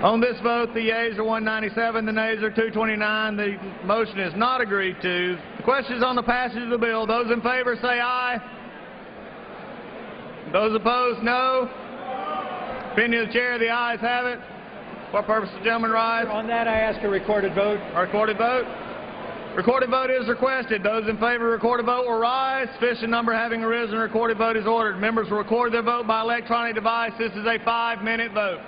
On this vote, the yeas are 197, the nays are 229. The motion is not agreed to. The question is on the passage of the bill. Those in favor say aye. Those opposed, no. Opinion of the chair, the ayes have it. For what purpose the gentleman rise? On that, I ask a recorded vote. A recorded vote? Recorded vote is requested. Those in favor of recorded vote will rise. Sufficient number having arisen, recorded vote is ordered. Members will record their vote by electronic device. This is a 5-minute vote.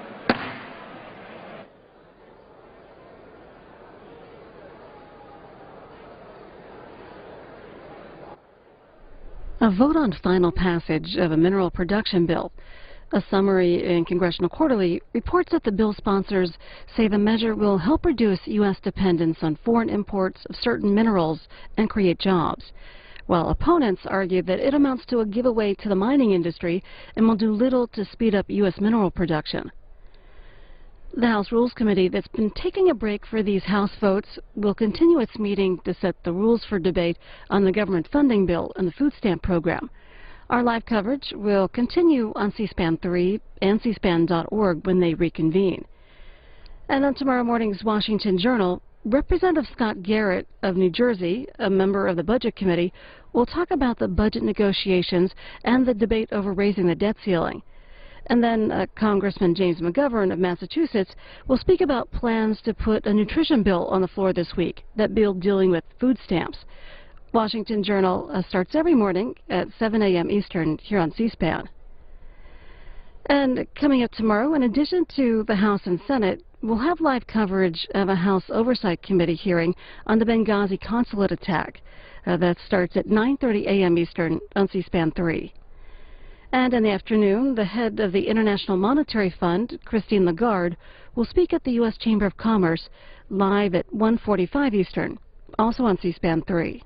A vote on final passage of a mineral production bill. A summary in Congressional Quarterly reports that the bill sponsors say the measure will help reduce U.S. dependence on foreign imports of certain minerals and create jobs, while opponents argue that it amounts to a giveaway to the mining industry and will do little to speed up U.S. mineral production. The House Rules Committee, that's been taking a break for these House votes, will continue its meeting to set the rules for debate on the government funding bill and the food stamp program. Our live coverage will continue on C-SPAN 3 and cspan.org when they reconvene. And on tomorrow morning's Washington Journal, Representative Scott Garrett of New Jersey, a member of the Budget Committee, will talk about the budget negotiations and the debate over raising the debt ceiling. And then Congressman James McGovern of Massachusetts will speak about plans to put a nutrition bill on the floor this week, that bill dealing with food stamps. Washington Journal starts every morning at 7 a.m. Eastern here on C-SPAN. And coming up tomorrow, in addition to the House and Senate, we'll have live coverage of a House Oversight Committee hearing on the Benghazi consulate attack. That starts at 9:30 a.m. Eastern on C-SPAN 3. And in the afternoon, the head of the International Monetary Fund, Christine Lagarde, will speak at the U.S. Chamber of Commerce live at 1:45 Eastern, also on C-SPAN 3.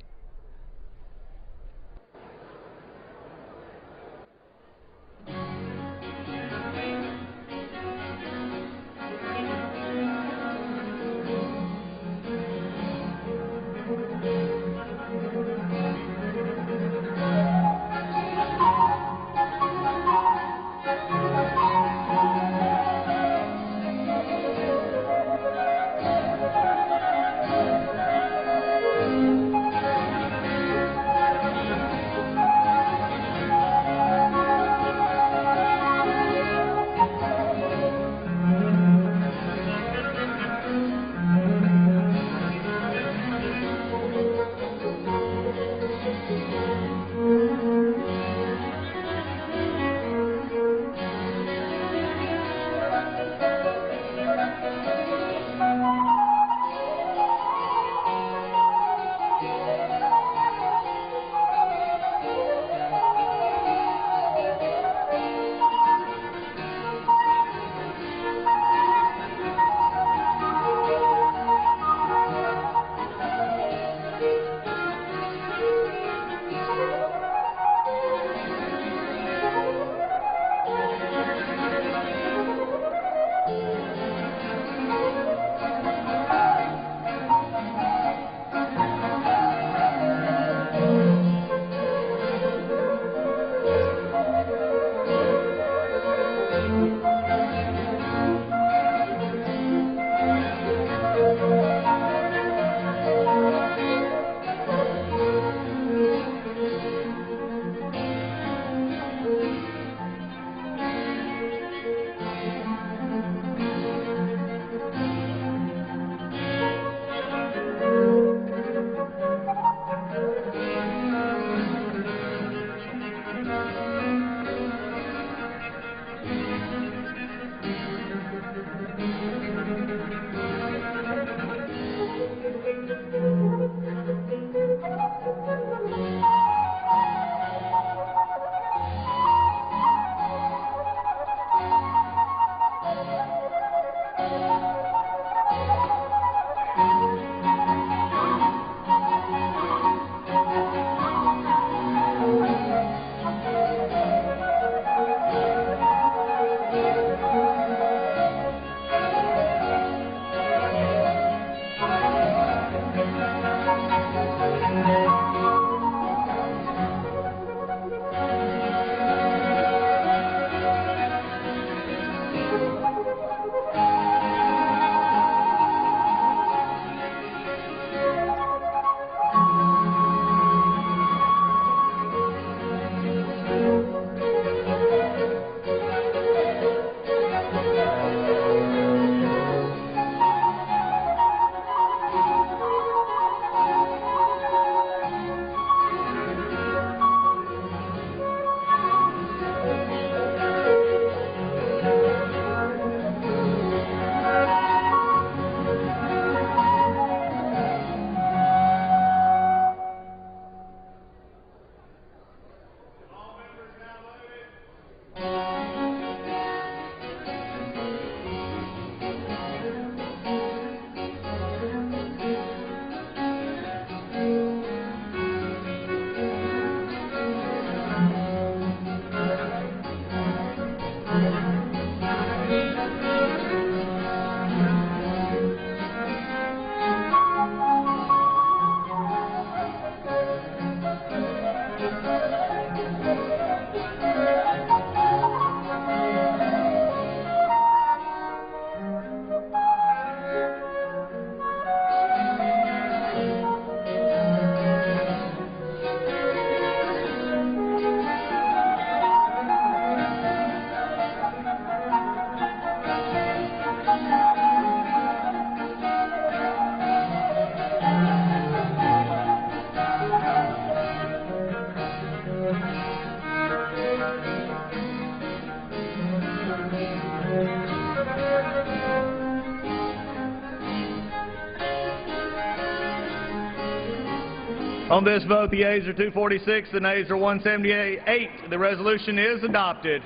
On this vote, the yeas are 246, the nays are 178. The resolution is adopted.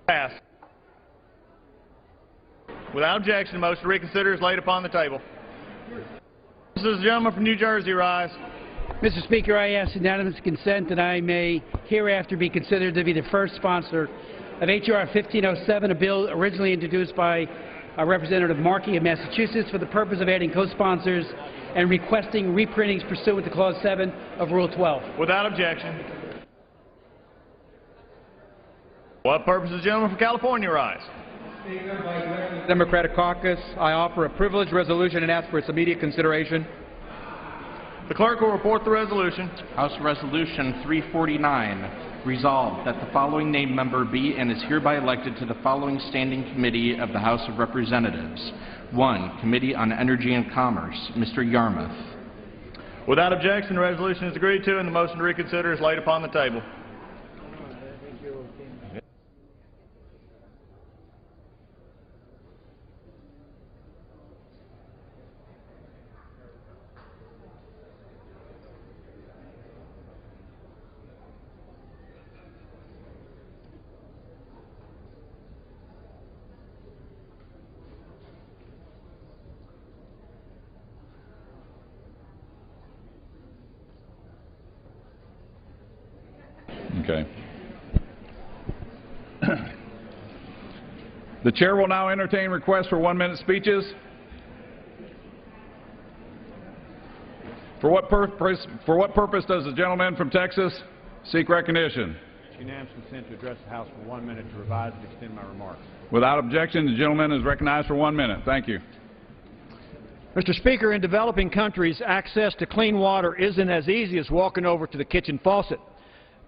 Passed. Without objection, the motion to reconsider is laid upon the table. This is the gentleman from New Jersey, rise. Mr. Speaker, I ask unanimous consent that I may hereafter be considered to be the first sponsor of H.R. 1507, a bill originally introduced by Representative Markey of Massachusetts for the purpose of adding co-sponsors and requesting reprintings pursuant to Clause 7 of Rule 12. Without objection. What purpose does the gentleman from California rise? Democratic Caucus, I offer a privileged resolution and ask for its immediate consideration. The clerk will report the resolution. House Resolution 349, resolved that the following named member be and is hereby elected to the following standing committee of the House of Representatives. 1. Committee on Energy and Commerce, Mr. Yarmouth. Without objection, the resolution is agreed to and the motion to reconsider is laid upon the table. Okay. The chair will now entertain requests for 1-minute speeches. For what purpose does the gentleman from Texas seek recognition? Unanimous consent to address the House for 1 minute to revise and extend my remarks. Without objection, the gentleman is recognized for 1 minute. Thank you. Mr. Speaker, in developing countries, access to clean water isn't as easy as walking over to the kitchen faucet.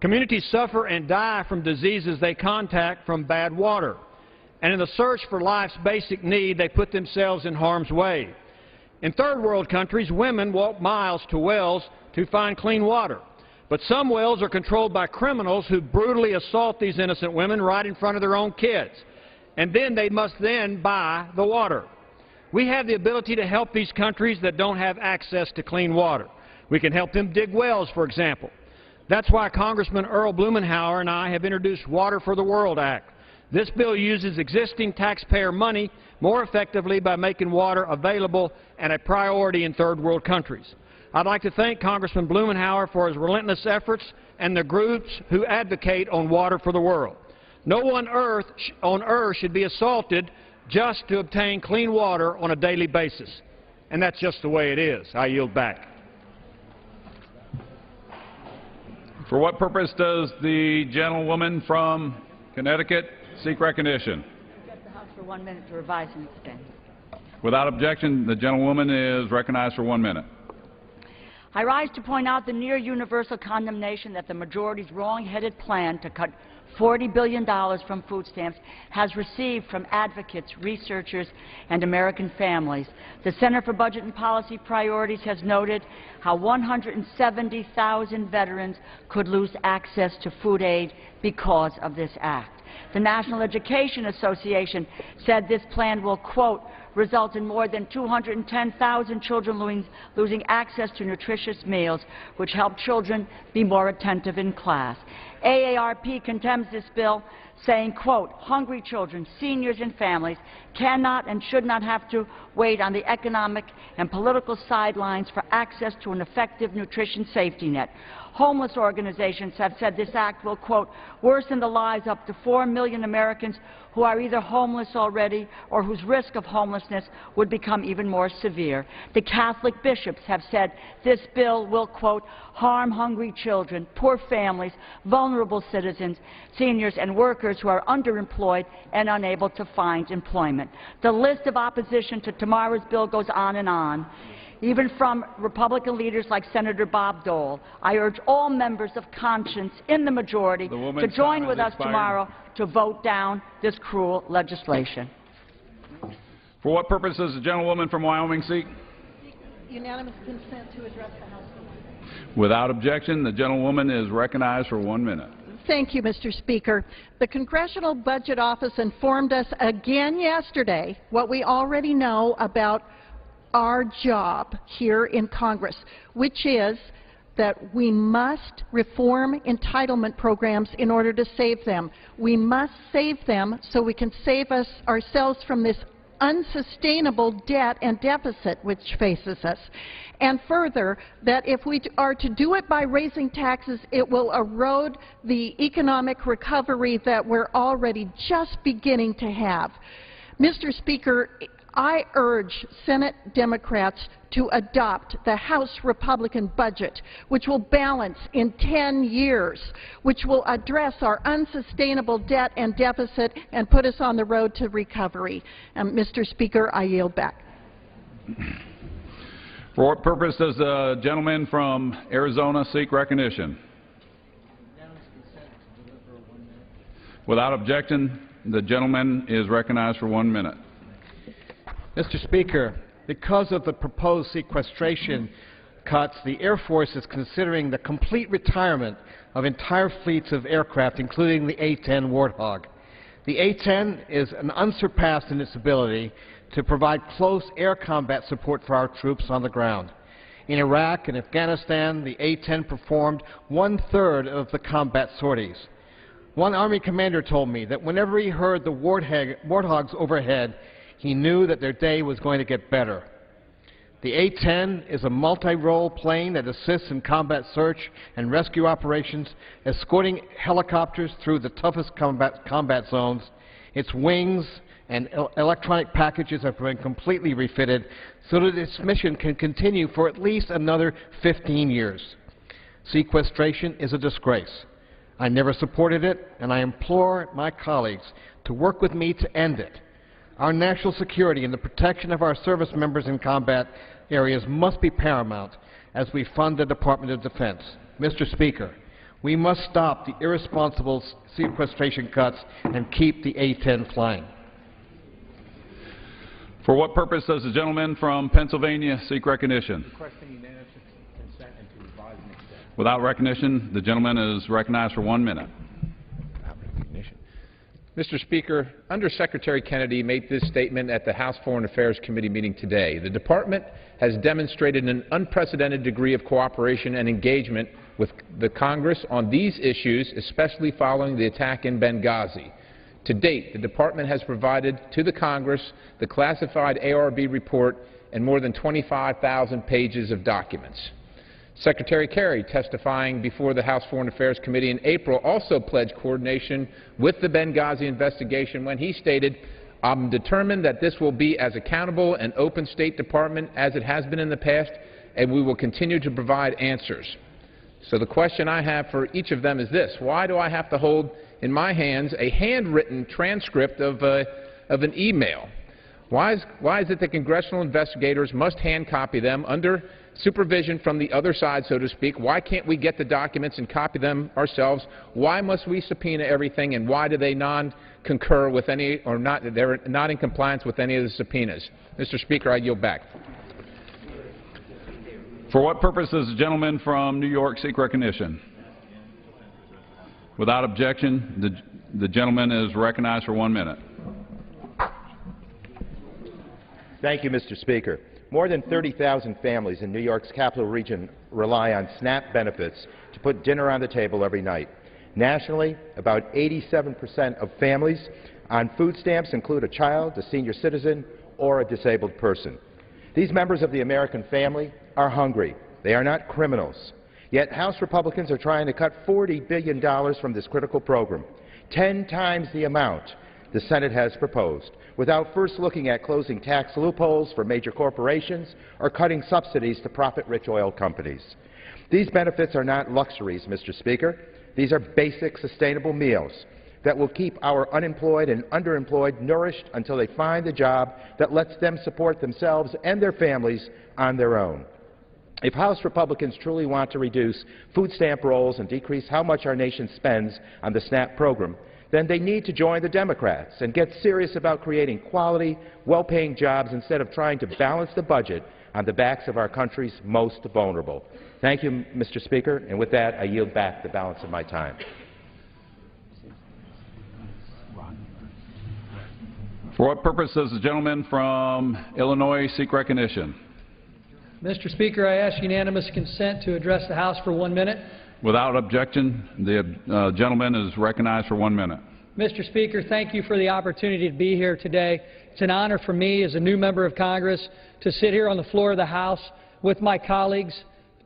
Communities suffer and die from diseases they contact from bad water. And in the search for life's basic need, they put themselves in harm's way. In third world countries, women walk miles to wells to find clean water. But some wells are controlled by criminals who brutally assault these innocent women right in front of their own kids. And then they must then buy the water. We have the ability to help these countries that don't have access to clean water. We can help them dig wells, for example. That's why Congressman Earl Blumenauer and I have introduced Water for the World Act. This bill uses existing taxpayer money more effectively by making water available and a priority in third world countries. I'd like to thank Congressman Blumenauer for his relentless efforts and the groups who advocate on Water for the World. No one on earth should be assaulted just to obtain clean water on a daily basis. And that's just the way it is. I yield back. For what purpose does the gentlewoman from Connecticut seek recognition? Address the House for 1 minute to revise and extend. Without objection, the gentlewoman is recognized for 1 minute. I rise to point out the near universal condemnation that the majority's wrong-headed plan to cut $40 billion from food stamps has received from advocates, researchers, and American families. The Center for Budget and Policy Priorities has noted how 170,000 veterans could lose access to food aid because of this act. The National Education Association said this plan will, quote, result in more than 210,000 children losing access to nutritious meals, which help children be more attentive in class. AARP condemns this bill, saying, quote, hungry children, seniors, and families cannot and should not have to wait on the economic and political sidelines for access to an effective nutrition safety net. Homeless organizations have said this act will, quote, worsen the lives up to 4 million Americans who are either homeless already or whose risk of homelessness would become even more severe. The Catholic bishops have said this bill will, quote, harm hungry children, poor families, vulnerable citizens, seniors, and workers who are underemployed and unable to find employment. The list of opposition to tomorrow's bill goes on and on. Even from Republican leaders like Senator Bob Dole. I urge all members of conscience in the majority to join with us tomorrow to vote down this cruel legislation. For what purpose does the gentlewoman from Wyoming seek? Unanimous consent to address the House. Without objection, the gentlewoman is recognized for 1 minute. Thank you, Mr. Speaker. The Congressional Budget Office informed us again yesterday what we already know about our job here in Congress, which is that we must reform entitlement programs in order to save them. We must save them so we can save ourselves from this unsustainable debt and deficit which faces us. And further, that if we are to do it by raising taxes, it will erode the economic recovery that we're already just beginning to have. Mr. Speaker, I urge Senate Democrats to adopt the House Republican budget, which will balance in 10 years, which will address our unsustainable debt and deficit and put us on the road to recovery. Mr. Speaker, I yield back. For what purpose does the gentleman from Arizona seek recognition? Without objection, the gentleman is recognized for 1 minute. Mr. Speaker, because of the proposed sequestration cuts, the Air Force is considering the complete retirement of entire fleets of aircraft, including the A-10 Warthog. The A-10 is unsurpassed in its ability to provide close air combat support for our troops on the ground. In Iraq and Afghanistan, the A-10 performed 1/3 of the combat sorties. One Army commander told me that whenever he heard the Warthogs overhead, he knew that their day was going to get better. The A-10 is a multi-role plane that assists in combat search and rescue operations, escorting helicopters through the toughest combat zones. Its wings and electronic packages have been completely refitted so that its mission can continue for at least another 15 years. Sequestration is a disgrace. I never supported it, and I implore my colleagues to work with me to end it. Our national security and the protection of our service members in combat areas must be paramount as we fund the Department of Defense. Mr. Speaker, we must stop the irresponsible sequestration cuts and keep the A-10 flying. For what purpose does the gentleman from Pennsylvania seek recognition? Requesting unanimous consent and to revise and extend. Without recognition, the gentleman is recognized for 1 minute. Mr. Speaker, Under Secretary Kennedy made this statement at the House Foreign Affairs Committee meeting today. The Department has demonstrated an unprecedented degree of cooperation and engagement with the Congress on these issues, especially following the attack in Benghazi. To date, the Department has provided to the Congress the classified ARB report and more than 25,000 pages of documents. Secretary Kerry, testifying before the House Foreign Affairs Committee in April, also pledged coordination with the Benghazi investigation when he stated, "I'm determined that this will be as accountable and open State Department as it has been in the past, and we will continue to provide answers." So the question I have for each of them is this: why do I have to hold in my hands a handwritten transcript of an email? Why is it that congressional investigators must hand copy them under supervision from the other side, so to speak? Why can't we get the documents and copy them ourselves? Why must we subpoena everything, and why do they non-concur with any, or they're not in compliance with any of the subpoenas? Mr. Speaker, I yield back. For what purpose does the gentleman from New York seek recognition? Without objection, the gentleman is recognized for 1 minute. Thank you, Mr. Speaker. More than 30,000 families in New York's capital region rely on SNAP benefits to put dinner on the table every night. Nationally, about 87% of families on food stamps include a child, a senior citizen, or a disabled person. These members of the American family are hungry. They are not criminals. Yet House Republicans are trying to cut $40 billion from this critical program, 10 times the amount the Senate has proposed, without first looking at closing tax loopholes for major corporations or cutting subsidies to profit-rich oil companies. These benefits are not luxuries, Mr. Speaker. These are basic, sustainable meals that will keep our unemployed and underemployed nourished until they find the job that lets them support themselves and their families on their own. If House Republicans truly want to reduce food stamp rolls and decrease how much our nation spends on the SNAP program, then they need to join the Democrats and get serious about creating quality, well-paying jobs instead of trying to balance the budget on the backs of our country's most vulnerable. Thank you, Mr. Speaker, and with that, I yield back the balance of my time. For what purpose does the gentleman from Illinois seek recognition? Mr. Speaker, I ask unanimous consent to address the House for 1 minute. Without objection, the gentleman is recognized for 1 minute. Mr. Speaker, thank you for the opportunity to be here today. It's an honor for me as a new member of Congress to sit here on the floor of the House with my colleagues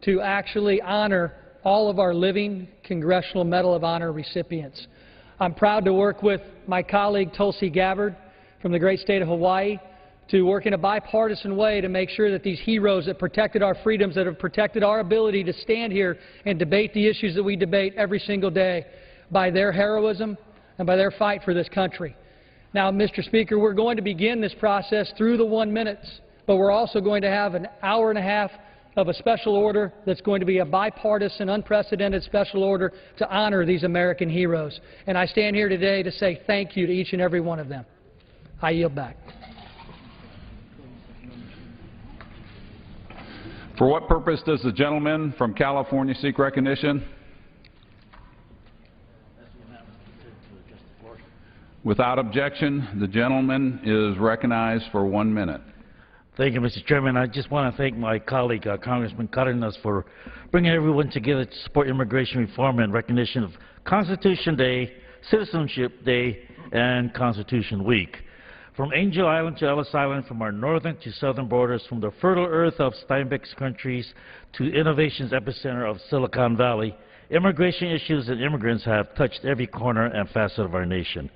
to actually honor all of our living Congressional Medal of Honor recipients. I'm proud to work with my colleague Tulsi Gabbard from the great state of Hawaii to work in a bipartisan way to make sure that these heroes that protected our freedoms, that have protected our ability to stand here and debate the issues that we debate every single day, by their heroism and by their fight for this country. Now, Mr. Speaker, we're going to begin this process through the 1 minute, but we're also going to have an hour and a half of a special order that's going to be a bipartisan, unprecedented special order to honor these American heroes. And I stand here today to say thank you to each and every one of them. I yield back. For what purpose does the gentleman from California seek recognition? Without objection, the gentleman is recognized for 1 minute. Thank you, Mr. Chairman. I just want to thank my colleague, Congressman Cardenas, for bringing everyone together to support immigration reform and recognition of Constitution Day, Citizenship Day, and Constitution Week. From Angel Island to Ellis Island, from our northern to southern borders, from the fertile earth of Steinbeck's countries to innovation's epicenter of Silicon Valley, immigration issues and immigrants have touched every corner and facet of our nation.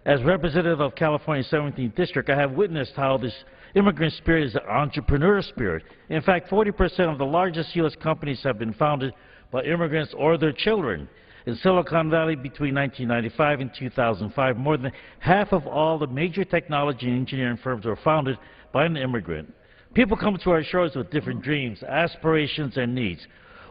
As representative of California's 17th District, I have witnessed how this immigrant spirit is an entrepreneur spirit. In fact, 40% of the largest U.S. companies have been founded by immigrants or their children. In Silicon Valley, between 1995 and 2005, more than half of all the major technology and engineering firms were founded by an immigrant. People come to our shores with different dreams, aspirations, and needs.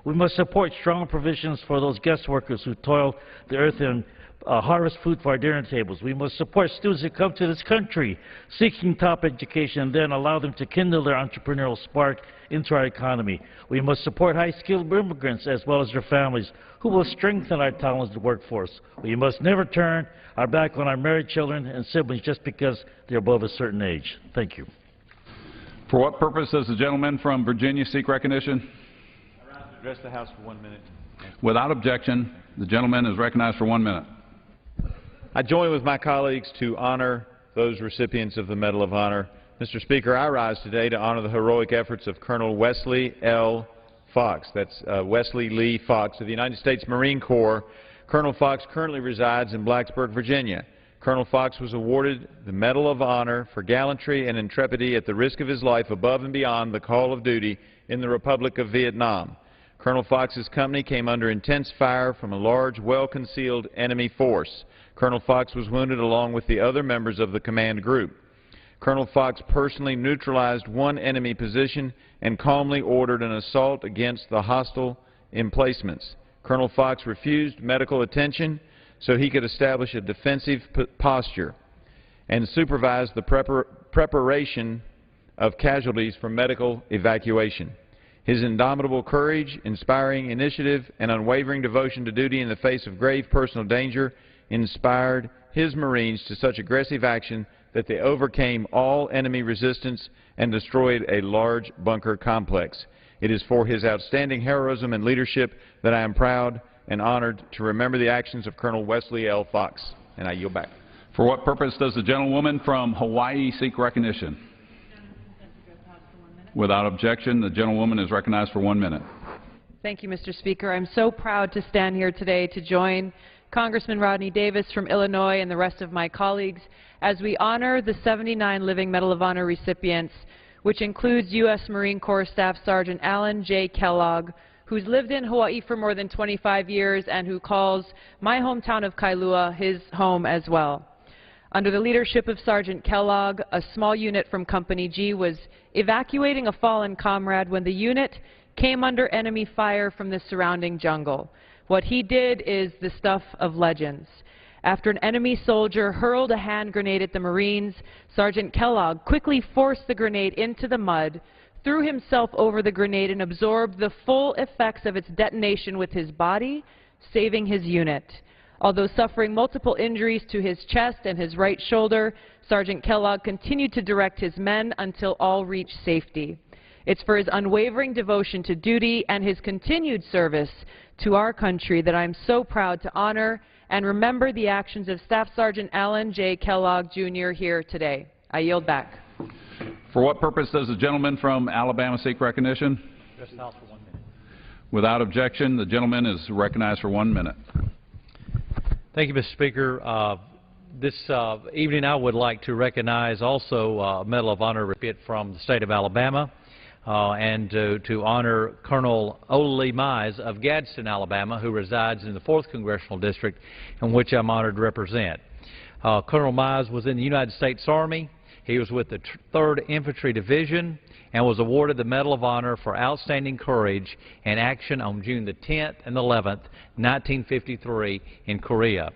We must support strong provisions for those guest workers who toil the earth and harvest food for our dinner tables. We must support students who come to this country seeking top education and then allow them to kindle their entrepreneurial spark into our economy. We must support high-skilled immigrants as well as their families who will strengthen our talented workforce. We must never turn our back on our married children and siblings just because they're above a certain age. Thank you. For what purpose does the gentleman from Virginia seek recognition? I rise to address the House for 1 minute. Without objection, the gentleman is recognized for 1 minute. I join with my colleagues to honor those recipients of the Medal of Honor. Mr. Speaker, I rise today to honor the heroic efforts of Colonel Wesley L. Fox. That's Wesley Lee Fox of the United States Marine Corps. Colonel Fox currently resides in Blacksburg, Virginia. Colonel Fox was awarded the Medal of Honor for gallantry and intrepidity at the risk of his life above and beyond the call of duty in the Republic of Vietnam. Colonel Fox's company came under intense fire from a large, well-concealed enemy force. Colonel Fox was wounded along with the other members of the command group. Colonel Fox personally neutralized one enemy position and calmly ordered an assault against the hostile emplacements. Colonel Fox refused medical attention so he could establish a defensive posture and supervised the preparation of casualties for medical evacuation. His indomitable courage, inspiring initiative, and unwavering devotion to duty in the face of grave personal danger inspired his Marines to such aggressive action that they overcame all enemy resistance and destroyed a large bunker complex. It is for his outstanding heroism and leadership that I am proud and honored to remember the actions of Colonel Wesley L. Fox. And I yield back. For what purpose does the gentlewoman from Hawaii seek recognition? Without objection, the gentlewoman is recognized for 1 minute. Thank you, Mr. Speaker. I'm so proud to stand here today to join Congressman Rodney Davis from Illinois and the rest of my colleagues as we honor the 79 living Medal of Honor recipients, which includes U.S. Marine Corps Staff Sergeant Alan J. Kellogg, who's lived in Hawaii for more than 25 years and who calls my hometown of Kailua his home as well. Under the leadership of Sergeant Kellogg, a small unit from Company G was evacuating a fallen comrade when the unit came under enemy fire from the surrounding jungle. What he did is the stuff of legends. After an enemy soldier hurled a hand grenade at the Marines, Sergeant Kellogg quickly forced the grenade into the mud, threw himself over the grenade, and absorbed the full effects of its detonation with his body, saving his unit. Although suffering multiple injuries to his chest and his right shoulder, Sergeant Kellogg continued to direct his men until all reached safety. It's for his unwavering devotion to duty and his continued service to our country that I'm so proud to honor and remember the actions of Staff Sergeant Alan J. Kellogg, Jr. here today. I yield back. For what purpose does the gentleman from Alabama seek recognition? Address the House for 1 minute. Without objection, the gentleman is recognized for 1 minute. Thank you, Mr. Speaker. This evening I would like to recognize also a Medal of Honor recipient from the state of Alabama and to honor Colonel Ola Lee Mize of Gadsden, Alabama, who resides in the 4th Congressional District, in which I'm honored to represent. Colonel Mize was in the United States Army. He was with the 3rd Infantry Division and was awarded the Medal of Honor for outstanding courage and action on June the 10th and 11th, 1953 in Korea.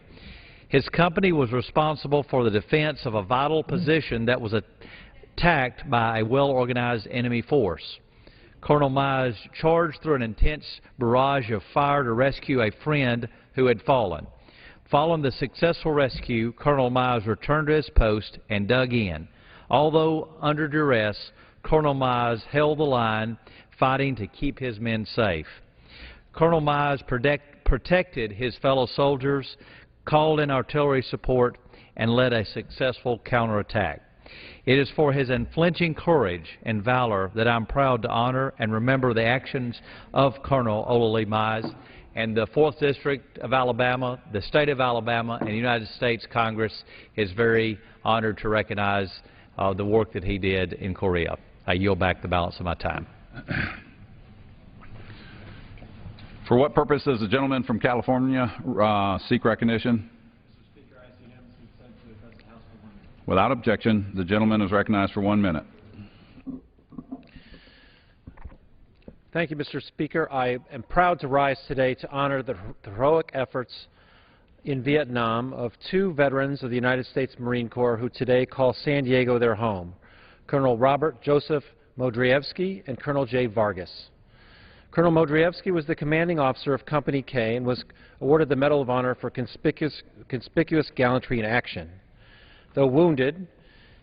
His company was responsible for the defense of a vital position that was attacked by a well-organized enemy force. Colonel Mize charged through an intense barrage of fire to rescue a friend who had fallen. Following the successful rescue, Colonel Mize returned to his post and dug in. Although under duress, Colonel Mize held the line, fighting to keep his men safe. Colonel Mize protected his fellow soldiers, called in artillery support, and led a successful counterattack. It is for his unflinching courage and valor that I'm proud to honor and remember the actions of Colonel Ola Lee Mize, and the 4th District of Alabama, the state of Alabama, and the United States Congress is very honored to recognize the work that he did in Korea. I yield back the balance of my time. For what purpose does the gentleman from California seek recognition? Without objection, the gentleman is recognized for 1 minute. Thank you, Mr. Speaker. I am proud to rise today to honor the heroic efforts in Vietnam of 2 veterans of the United States Marine Corps who today call San Diego their home, Colonel Robert Joseph Modrievsky and Colonel J. Vargas. Colonel Modrievsky was the commanding officer of Company K and was awarded the Medal of Honor for conspicuous gallantry in action. Though wounded,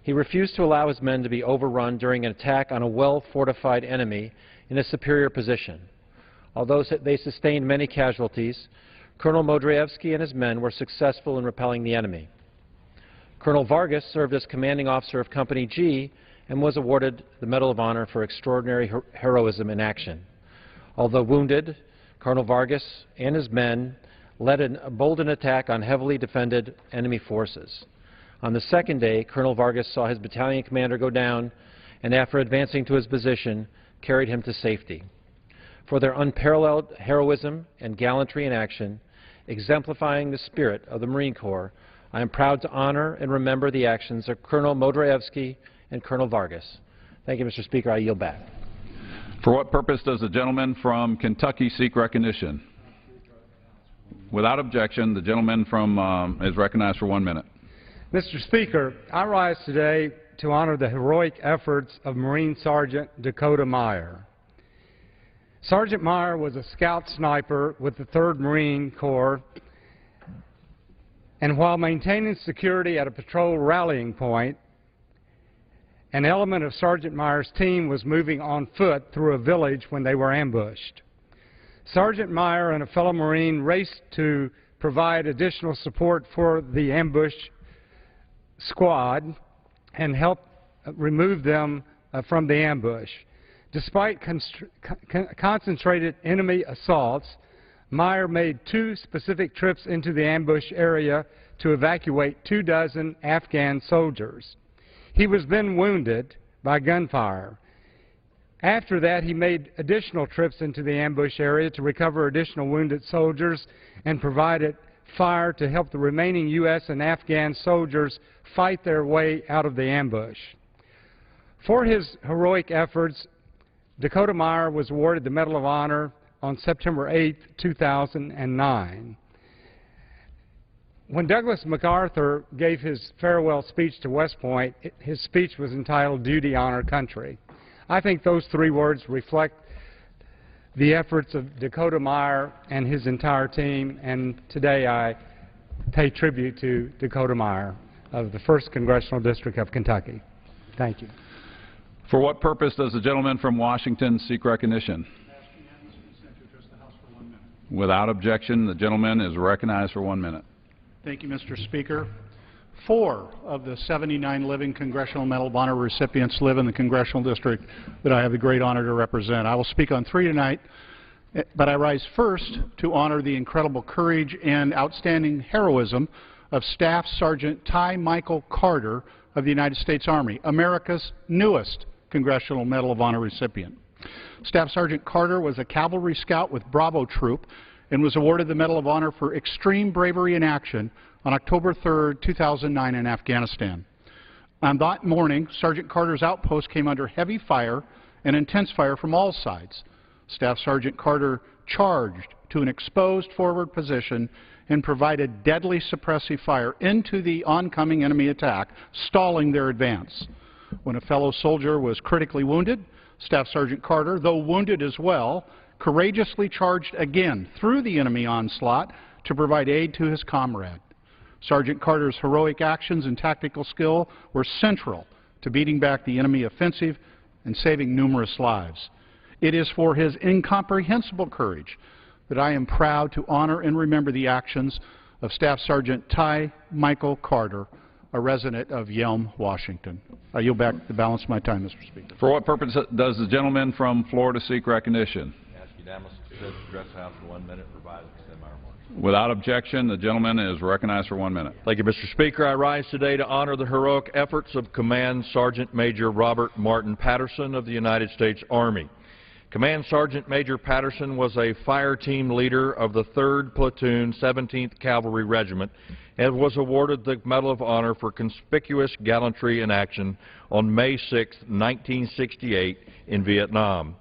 he refused to allow his men to be overrun during an attack on a well-fortified enemy in a superior position. Although they sustained many casualties, Colonel Modrievsky and his men were successful in repelling the enemy. Colonel Vargas served as commanding officer of Company G and was awarded the Medal of Honor for extraordinary heroism in action. Although wounded, Colonel Vargas and his men led a bold attack on heavily defended enemy forces. On the 2nd day, Colonel Vargas saw his battalion commander go down and, after advancing to his position, carried him to safety. For their unparalleled heroism and gallantry in action, exemplifying the spirit of the Marine Corps, I am proud to honor and remember the actions of Colonel Modrievsky and Colonel Vargas. Thank you, Mr. Speaker. I yield back. For what purpose does the gentleman from Kentucky seek recognition? Without objection, the gentleman from is recognized for 1 minute. Mr. Speaker, I rise today to honor the heroic efforts of Marine Sergeant Dakota Meyer. Sergeant Meyer was a scout sniper with the 3rd Marine Corps, and while maintaining security at a patrol rallying point, an element of Sergeant Meyer's team was moving on foot through a village when they were ambushed. Sergeant Meyer and a fellow Marine raced to provide additional support for the ambush squad and help remove them from the ambush. Despite concentrated enemy assaults, Meyer made 2 specific trips into the ambush area to evacuate 24 Afghan soldiers. He was then wounded by gunfire. After that, he made additional trips into the ambush area to recover additional wounded soldiers and provided fire to help the remaining U.S. and Afghan soldiers fight their way out of the ambush. For his heroic efforts, Dakota Meyer was awarded the Medal of Honor on September 8, 2009. When Douglas MacArthur gave his farewell speech to West Point, his speech was entitled Duty, Honor, Country. I think those 3 words reflect the efforts of Dakota Meyer and his entire team, and today I pay tribute to Dakota Meyer. of the 1st Congressional District of Kentucky. Thank you. For what purpose does the gentleman from Washington seek recognition? Without objection, the gentleman is recognized for 1 minute. Thank you, Mr. Speaker. 4 of the 79 living Congressional Medal of Honor recipients live in the congressional district that I have the great honor to represent. I will speak on 3 tonight, but I rise first to honor the incredible courage and outstanding heroism of Staff Sergeant Ty Michael Carter of the United States Army, America's newest Congressional Medal of Honor recipient. Staff Sergeant Carter was a cavalry scout with Bravo Troop and was awarded the Medal of Honor for extreme bravery in action on October 3, 2009 in Afghanistan. On that morning, Sergeant Carter's outpost came under heavy fire and intense fire from all sides. Staff Sergeant Carter charged to an exposed forward position and provided deadly suppressive fire into the oncoming enemy attack, stalling their advance. When a fellow soldier was critically wounded, Staff Sergeant Carter, though wounded as well, courageously charged again through the enemy onslaught to provide aid to his comrade. Sergeant Carter's heroic actions and tactical skill were central to beating back the enemy offensive and saving numerous lives. It is for his incomprehensible courage that I am proud to honor and remember the actions of Staff Sergeant Ty Michael Carter, a resident of Yelm, Washington. I yield back the balance of my time, Mr. Speaker. For what purpose does the gentleman from Florida seek recognition? Ask unanimous consent to address the House for 1 minute, provide and extend my remarks. Without objection, the gentleman is recognized for 1 minute. Thank you, Mr. Speaker. I rise today to honor the heroic efforts of Command Sergeant Major Robert Martin Patterson of the United States Army. Command Sergeant Major Patterson was a fire team leader of the 3rd Platoon, 17th Cavalry Regiment, and was awarded the Medal of Honor for conspicuous gallantry in action on May 6, 1968 in Vietnam.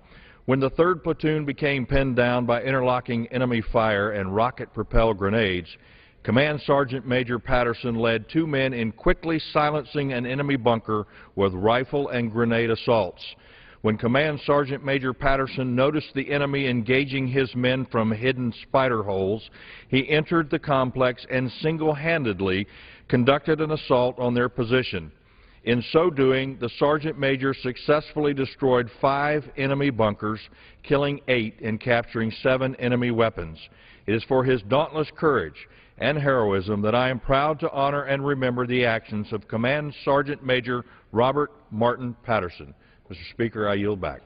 When the 3rd Platoon became pinned down by interlocking enemy fire and rocket-propelled grenades, Command Sergeant Major Patterson led 2 men in quickly silencing an enemy bunker with rifle and grenade assaults. When Command Sergeant Major Patterson noticed the enemy engaging his men from hidden spider holes, he entered the complex and single-handedly conducted an assault on their position. In so doing, the Sergeant Major successfully destroyed 5 enemy bunkers, killing 8 and capturing 7 enemy weapons. It is for his dauntless courage and heroism that I am proud to honor and remember the actions of Command Sergeant Major Robert Martin Patterson. Mr. Speaker, I yield back.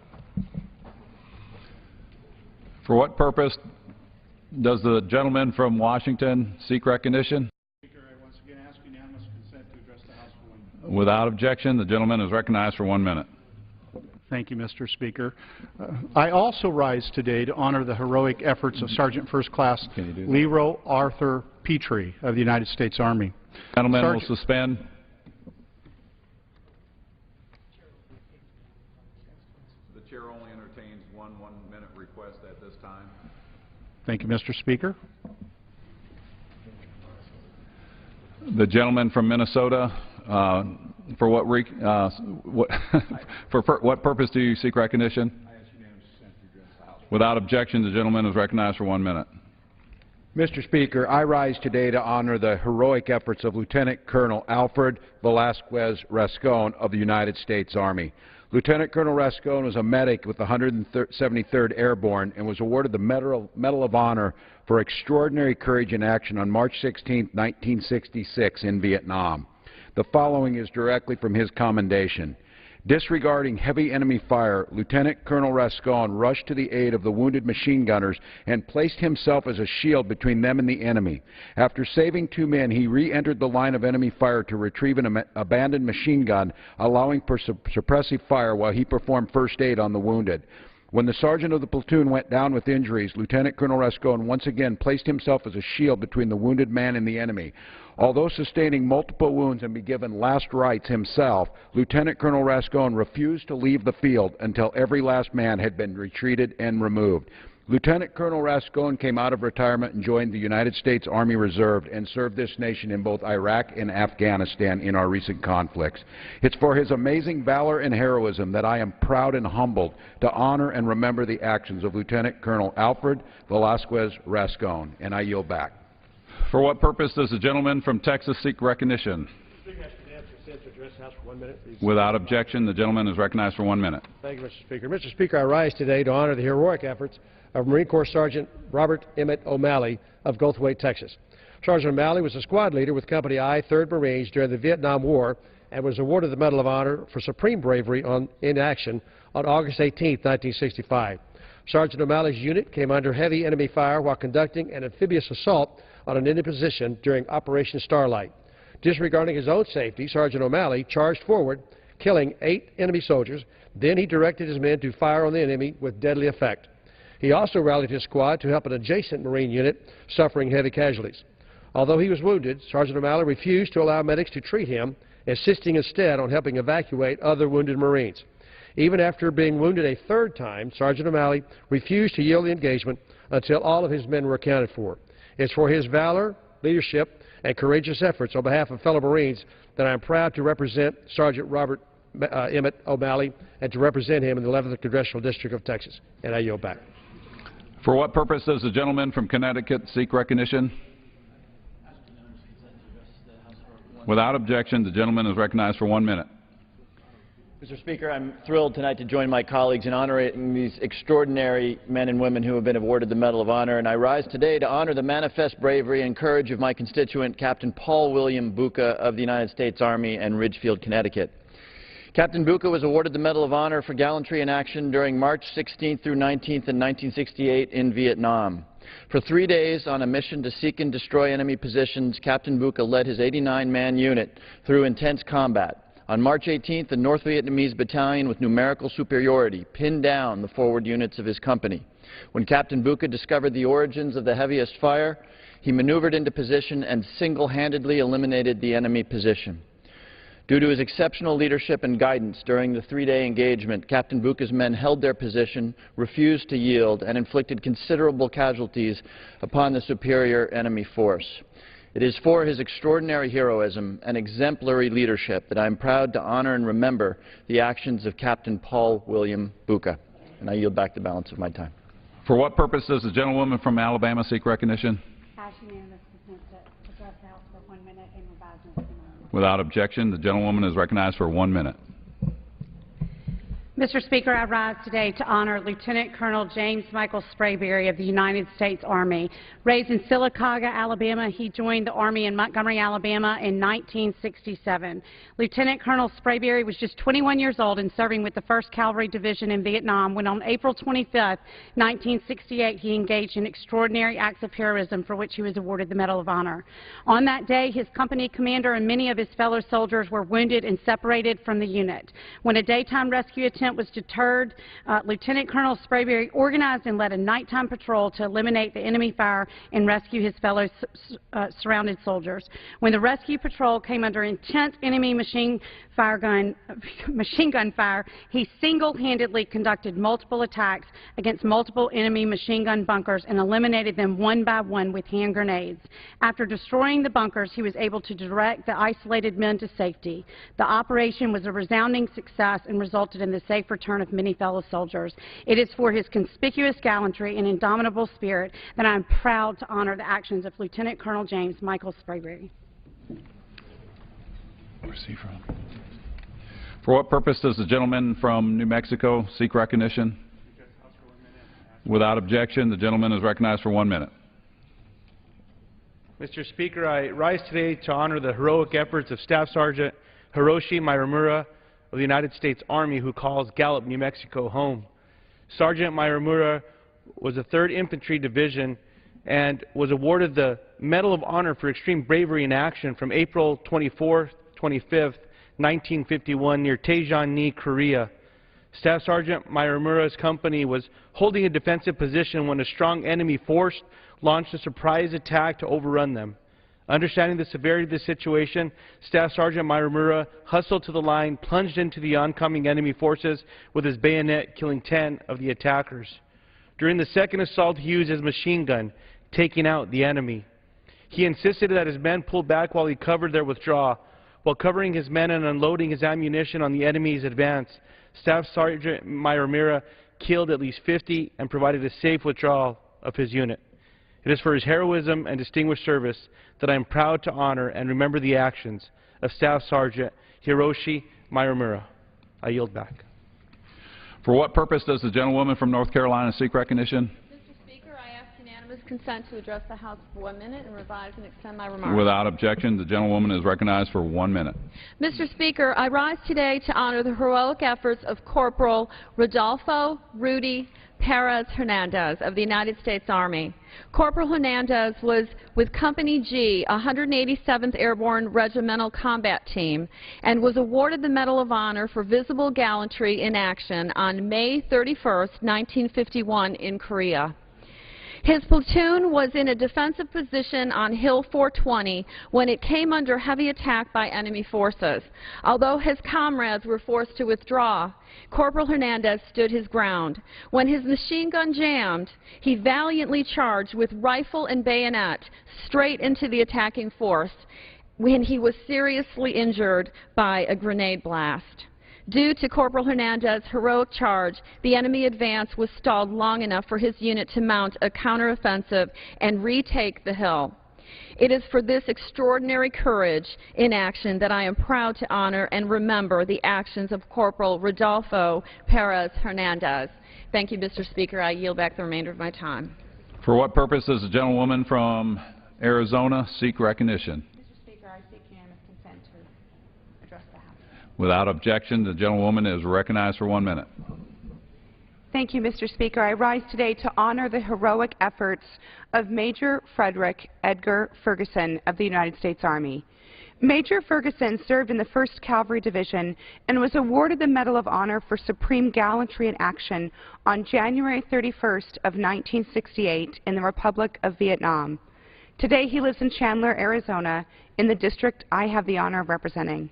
For what purpose does the gentleman from Washington seek recognition? Speaker, I once again ask unanimous consent to address the House for 1 minute. Without objection, the gentleman is recognized for 1 minute. Thank you, Mr. Speaker. I also rise today to honor the heroic efforts of Sergeant First Class Leroy Arthur Petrie of the United States Army. Gentlemen will suspend. The chair only entertains one 1-minute request at this time. Thank you, Mr. Speaker. The gentleman from Minnesota, for what what purpose do you seek recognition? Without objection, the gentleman is recognized for 1 minute. Mr. Speaker, I rise today to honor the heroic efforts of Lieutenant Colonel Alfred Velasquez Rascon of the United States Army. Lieutenant Colonel Rascon was a medic with the 173rd Airborne and was awarded the Medal of Honor for extraordinary courage in action on March 16, 1966 in Vietnam. The following is directly from his commendation. Disregarding heavy enemy fire, Lieutenant Colonel Rascon rushed to the aid of the wounded machine gunners and placed himself as a shield between them and the enemy. After saving 2 men, he re-entered the line of enemy fire to retrieve an abandoned machine gun, allowing for suppressive fire while he performed first aid on the wounded. When the sergeant of the platoon went down with injuries, Lieutenant Colonel Rascon once again placed himself as a shield between the wounded man and the enemy. Although sustaining multiple wounds and be given last rites himself, Lieutenant Colonel Rascon refused to leave the field until every last man had been retreated and removed. Lieutenant Colonel Rascon came out of retirement and joined the United States Army Reserve and served this nation in both Iraq and Afghanistan in our recent conflicts. It's for his amazing valor and heroism that I am proud and humbled to honor and remember the actions of Lieutenant Colonel Alfred Velasquez Rascon, and I yield back. For what purpose does the gentleman from Texas seek recognition? Without objection, the gentleman is recognized for 1 minute. Thank you, Mr. Speaker. Mr. Speaker, I rise today to honor the heroic efforts of Marine Corps Sergeant Robert Emmett O'Malley of Goldthwaite, Texas. Sergeant O'Malley was a squad leader with Company I, 3rd Marines during the Vietnam War and was awarded the Medal of Honor for supreme bravery in action on August 18, 1965. Sergeant O'Malley's unit came under heavy enemy fire while conducting an amphibious assault on an enemy position during Operation Starlight. Disregarding his own safety, Sergeant O'Malley charged forward, killing 8 enemy soldiers. Then he directed his men to fire on the enemy with deadly effect. He also rallied his squad to help an adjacent Marine unit suffering heavy casualties. Although he was wounded, Sergeant O'Malley refused to allow medics to treat him, insisting instead on helping evacuate other wounded Marines. Even after being wounded a 3rd time, Sergeant O'Malley refused to yield the engagement until all of his men were accounted for. It's for his valor, leadership, and courageous efforts on behalf of fellow Marines that I am proud to represent Sergeant Robert Emmett O'Malley and to represent him in the 11th Congressional District of Texas. And I yield back. For what purpose does the gentleman from Connecticut seek recognition? Without objection, the gentleman is recognized for 1 minute. Mr. Speaker, I'm thrilled tonight to join my colleagues in honoring these extraordinary men and women who have been awarded the Medal of Honor, and I rise today to honor the manifest bravery and courage of my constituent, Captain Paul William Bucca of the United States Army and Ridgefield, Connecticut. Captain Bucca was awarded the Medal of Honor for gallantry in action during March 16th through 19th in 1968 in Vietnam. For 3 days on a mission to seek and destroy enemy positions, Captain Bucca led his 89-man unit through intense combat. On March 18th, the North Vietnamese battalion with numerical superiority pinned down the forward units of his company. When Captain Bucca discovered the origins of the heaviest fire, he maneuvered into position and single-handedly eliminated the enemy position. Due to his exceptional leadership and guidance during the 3-day engagement, Captain Bucca's men held their position, refused to yield, and inflicted considerable casualties upon the superior enemy force. It is for his extraordinary heroism and exemplary leadership that I am proud to honor and remember the actions of Captain Paul William Bucca. And I yield back the balance of my time. For what purpose does the gentlewoman from Alabama seek recognition? Without objection, the gentlewoman is recognized for 1 minute. Mr. Speaker, I rise today to honor Lieutenant Colonel James Michael Sprayberry of the United States Army. Raised in Sylacauga, Alabama, he joined the Army in Montgomery, Alabama in 1967. Lieutenant Colonel Sprayberry was just 21 years old and serving with the 1st Cavalry Division in Vietnam when on April 25, 1968, he engaged in extraordinary acts of heroism for which he was awarded the Medal of Honor. On that day, his company commander and many of his fellow soldiers were wounded and separated from the unit. When a daytime rescue attempt was deterred, Lieutenant Colonel Sprayberry organized and led a nighttime patrol to eliminate the enemy fire and rescue his fellow surrounded soldiers. When the rescue patrol came under intense enemy machine gun fire, he single-handedly conducted multiple attacks against multiple enemy machine gun bunkers and eliminated them one by one with hand grenades. After destroying the bunkers, he was able to direct the isolated men to safety. The operation was a resounding success and resulted in the safe return of many fellow soldiers. It is for his conspicuous gallantry and indomitable spirit that I am proud to honor the actions of Lieutenant Colonel James Michael Sprayberry. Where's he from? For what purpose does the gentleman from New Mexico seek recognition? Without objection, the gentleman is recognized for 1 minute. Mr. Speaker, I rise today to honor the heroic efforts of Staff Sergeant Hiroshi Mairamura of the United States Army, who calls Gallup, New Mexico, home. Sergeant Mairamura was the 3rd Infantry Division and was awarded the Medal of Honor for extreme bravery in action from April 24th, 25th, 1951 near Taejeon-ni, Korea. Staff Sergeant Mairamura's company was holding a defensive position when a strong enemy force launched a surprise attack to overrun them. Understanding the severity of the situation, Staff Sergeant Mairamura hustled to the line, plunged into the oncoming enemy forces with his bayonet, killing 10 of the attackers. During the second assault, he used his machine gun, taking out the enemy. He insisted that his men pull back while he covered their withdrawal. While covering his men and unloading his ammunition on the enemy's advance, Staff Sergeant Mairamura killed at least 50 and provided a safe withdrawal of his unit. It is for his heroism and distinguished service that I am proud to honor and remember the actions of Staff Sergeant Hiroshi Mayamura. I yield back. For what purpose does the gentlewoman from North Carolina seek recognition? Mr. Speaker, I ask unanimous consent to address the House for 1 minute and revise and extend my remarks. Without objection, the gentlewoman is recognized for 1 minute. Mr. Speaker, I rise today to honor the heroic efforts of Corporal Rodolfo Rudy Perez Hernandez of the United States Army. Corporal Hernandez was with Company G, 187th Airborne Regimental Combat Team, and was awarded the Medal of Honor for visible gallantry in action on May 31, 1951 in Korea. His platoon was in a defensive position on Hill 420 when it came under heavy attack by enemy forces. Although his comrades were forced to withdraw, Corporal Hernandez stood his ground. When his machine gun jammed, he valiantly charged with rifle and bayonet straight into the attacking force when he was seriously injured by a grenade blast. Due to Corporal Hernandez's heroic charge, the enemy advance was stalled long enough for his unit to mount a counteroffensive and retake the hill. It is for this extraordinary courage in action that I am proud to honor and remember the actions of Corporal Rodolfo Perez Hernandez. Thank you, Mr. Speaker. I yield back the remainder of my time. For what purpose does the gentlewoman from Arizona seek recognition? Without objection, the gentlewoman is recognized for 1 minute. Thank you, Mr. Speaker. I rise today to honor the heroic efforts of Major Frederick Edgar Ferguson of the United States Army. Major Ferguson served in the 1st Cavalry Division and was awarded the Medal of Honor for supreme gallantry in action on January 31st of 1968 in the Republic of Vietnam. Today he lives in Chandler, Arizona, in the district I have the honor of representing.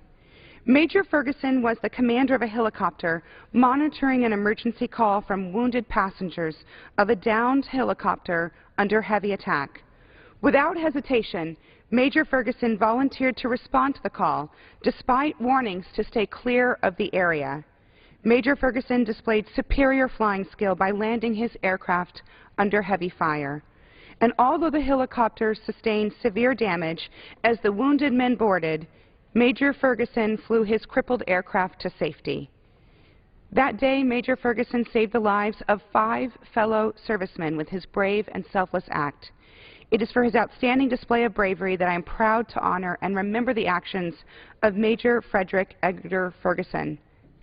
Major Ferguson was the commander of a helicopter monitoring an emergency call from wounded passengers of a downed helicopter under heavy attack. Without hesitation, Major Ferguson volunteered to respond to the call, despite warnings to stay clear of the area. Major Ferguson displayed superior flying skill by landing his aircraft under heavy fire. And although the helicopter sustained severe damage as the wounded men boarded, Major Ferguson flew his crippled aircraft to safety. That day, Major Ferguson saved the lives of 5 fellow servicemen with his brave and selfless act. It is for his outstanding display of bravery that I am proud to honor and remember the actions of Major Frederick Edgar Ferguson.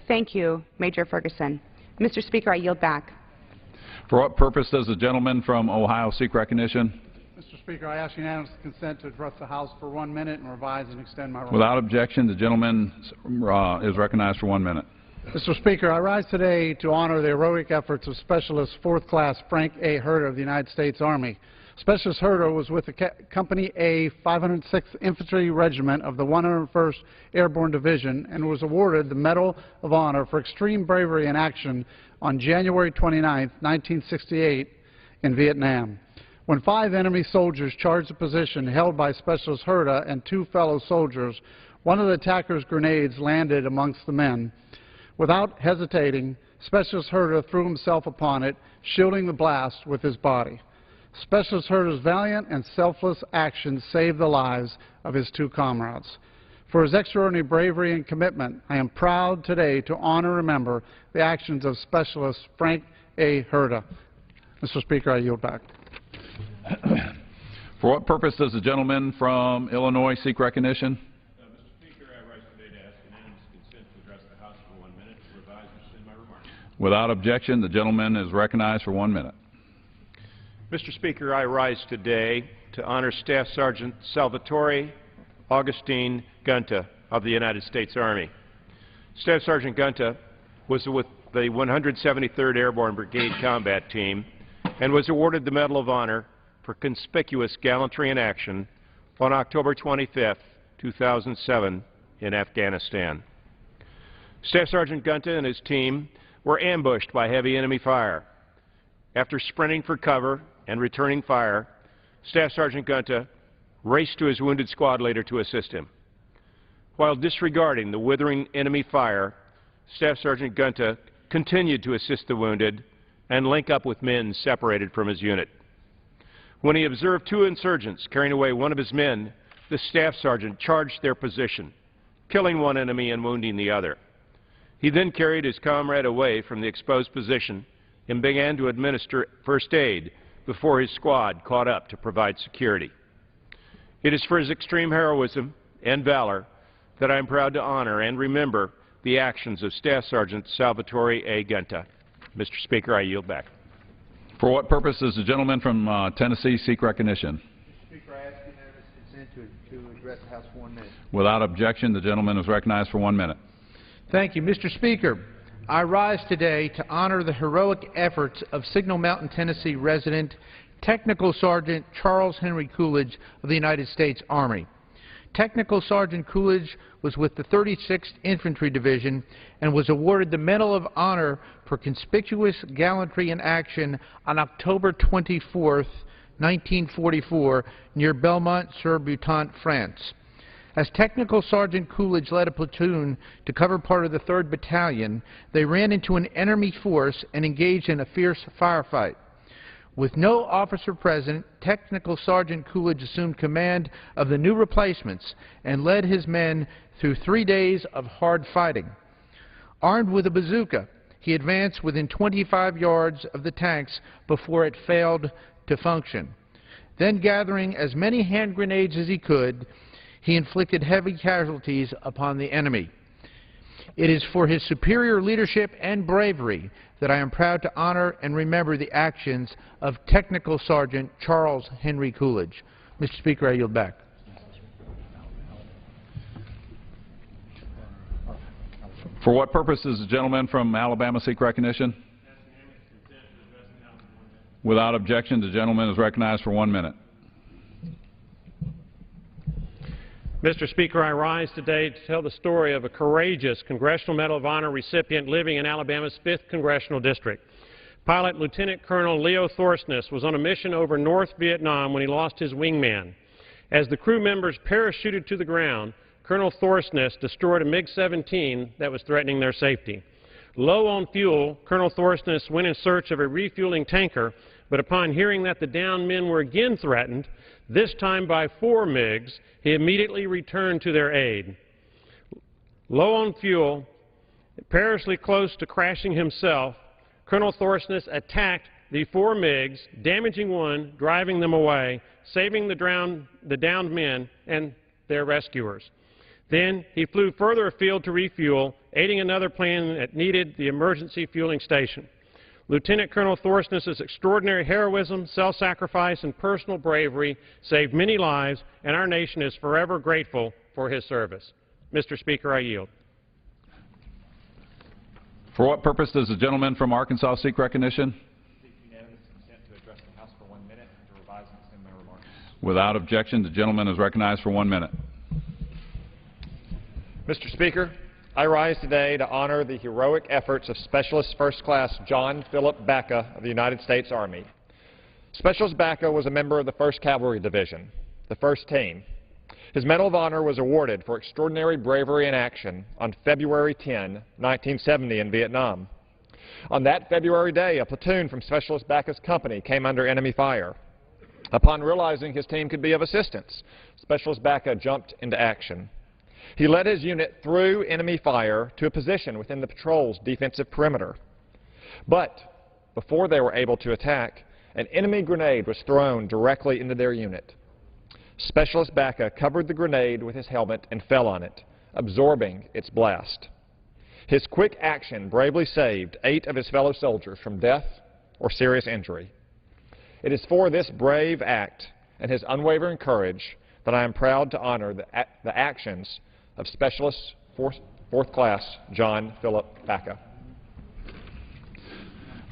Thank you, Major Ferguson. Mr. Speaker, I yield back. For what purpose does the gentleman from Ohio seek recognition? Mr. Speaker, I ask unanimous consent to address the House for 1 minute and revise and extend my remarks. Without objection, the gentleman is recognized for 1 minute. Mr. Speaker, I rise today to honor the heroic efforts of Specialist 4th Class Frank A. Herter of the United States Army. Specialist Herter was with the Company A 506th Infantry Regiment of the 101st Airborne Division and was awarded the Medal of Honor for extreme bravery in action on January 29, 1968 in Vietnam. When 5 enemy soldiers charged the position held by Specialist Herta and 2 fellow soldiers, one of the attackers' grenades landed amongst the men. Without hesitating, Specialist Herta threw himself upon it, shielding the blast with his body. Specialist Herta's valiant and selfless actions saved the lives of his 2 comrades. For his extraordinary bravery and commitment, I am proud today to honor and remember the actions of Specialist Frank A. Herta. Mr. Speaker, I yield back. For what purpose does the gentleman from Illinois seek recognition? Mr. Speaker, I rise today to ask unanimous consent to address the House for 1 minute to revise and extend my remarks. Without objection, the gentleman is recognized for 1 minute. Mr. Speaker, I rise today to honor Staff Sergeant Salvatore Augustine Gunta of the United States Army. Staff Sergeant Gunta was with the 173rd Airborne Brigade Combat Team and was awarded the Medal of Honor for conspicuous gallantry in action on October 25, 2007 in Afghanistan. Staff Sergeant Gunta and his team were ambushed by heavy enemy fire. After sprinting for cover and returning fire, Staff Sergeant Gunta raced to his wounded squad leader to assist him. While disregarding the withering enemy fire, Staff Sergeant Gunta continued to assist the wounded and link up with men separated from his unit. When he observed 2 insurgents carrying away one of his men, the Staff Sergeant charged their position, killing one enemy and wounding the other. He then carried his comrade away from the exposed position and began to administer first aid before his squad caught up to provide security. It is for his extreme heroism and valor that I am proud to honor and remember the actions of Staff Sergeant Salvatore A. Gunta. Mr. Speaker, I yield back. For what purpose does the gentleman from Tennessee seek recognition? Speaker, I ask unanimous consent to address the House for 1 minute. Without objection, the gentleman is recognized for 1 minute. Thank you. Mr. Speaker, I rise today to honor the heroic efforts of Signal Mountain, Tennessee resident Technical Sergeant Charles Henry Coolidge of the United States Army. Technical Sergeant Coolidge was with the 36th Infantry Division and was awarded the Medal of Honor for conspicuous gallantry in action on October 24, 1944, near Belmont-sur-Butant, France. As Technical Sergeant Coolidge led a platoon to cover part of the 3rd Battalion, they ran into an enemy force and engaged in a fierce firefight. With no officer present, Technical Sergeant Coolidge assumed command of the new replacements and led his men through 3 days of hard fighting. Armed with a bazooka, he advanced within 25 yards of the tanks before it failed to function. Then, gathering as many hand grenades as he could, he inflicted heavy casualties upon the enemy. It is for his superior leadership and bravery that I am proud to honor and remember the actions of Technical Sergeant Charles Henry Coolidge. Mr. Speaker, I yield back. For what purpose does the gentleman from Alabama seek recognition? Without objection, the gentleman is recognized for 1 minute. Mr. Speaker, I rise today to tell the story of a courageous Congressional Medal of Honor recipient living in Alabama's 5th Congressional District. Pilot Lieutenant Colonel Leo Thorsness was on a mission over North Vietnam when he lost his wingman. As the crew members parachuted to the ground, Colonel Thorsness destroyed a MiG-17 that was threatening their safety. Low on fuel, Colonel Thorsness went in search of a refueling tanker, but upon hearing that the downed men were again threatened, this time by 4 MiGs, he immediately returned to their aid. Low on fuel, perilously close to crashing himself, Colonel Thorsness attacked the 4 MiGs, damaging one, driving them away, saving the downed men and their rescuers. Then he flew further afield to refuel, aiding another plane that needed the emergency fueling station. Lieutenant Colonel Thorsness's extraordinary heroism, self-sacrifice, and personal bravery saved many lives, and our nation is forever grateful for his service. Mr. Speaker, I yield. For what purpose does the gentleman from Arkansas seek recognition? Seek unanimous consent to address the House for 1 minute and to revise and extend my remarks. Without objection, the gentleman is recognized for 1 minute. Mr. Speaker, I rise today to honor the heroic efforts of Specialist First Class John Philip Baca of the United States Army. Specialist Baca was a member of the 1st Cavalry Division, the 1st Team. His Medal of Honor was awarded for extraordinary bravery in action on February 10, 1970 in Vietnam. On that February day, a platoon from Specialist Baca's company came under enemy fire. Upon realizing his team could be of assistance, Specialist Baca jumped into action. He led his unit through enemy fire to a position within the patrol's defensive perimeter. But before they were able to attack, an enemy grenade was thrown directly into their unit. Specialist Baca covered the grenade with his helmet and fell on it, absorbing its blast. His quick action bravely saved 8 of his fellow soldiers from death or serious injury. It is for this brave act and his unwavering courage that I am proud to honor the actions of Specialist 4th Class John Philip Baca.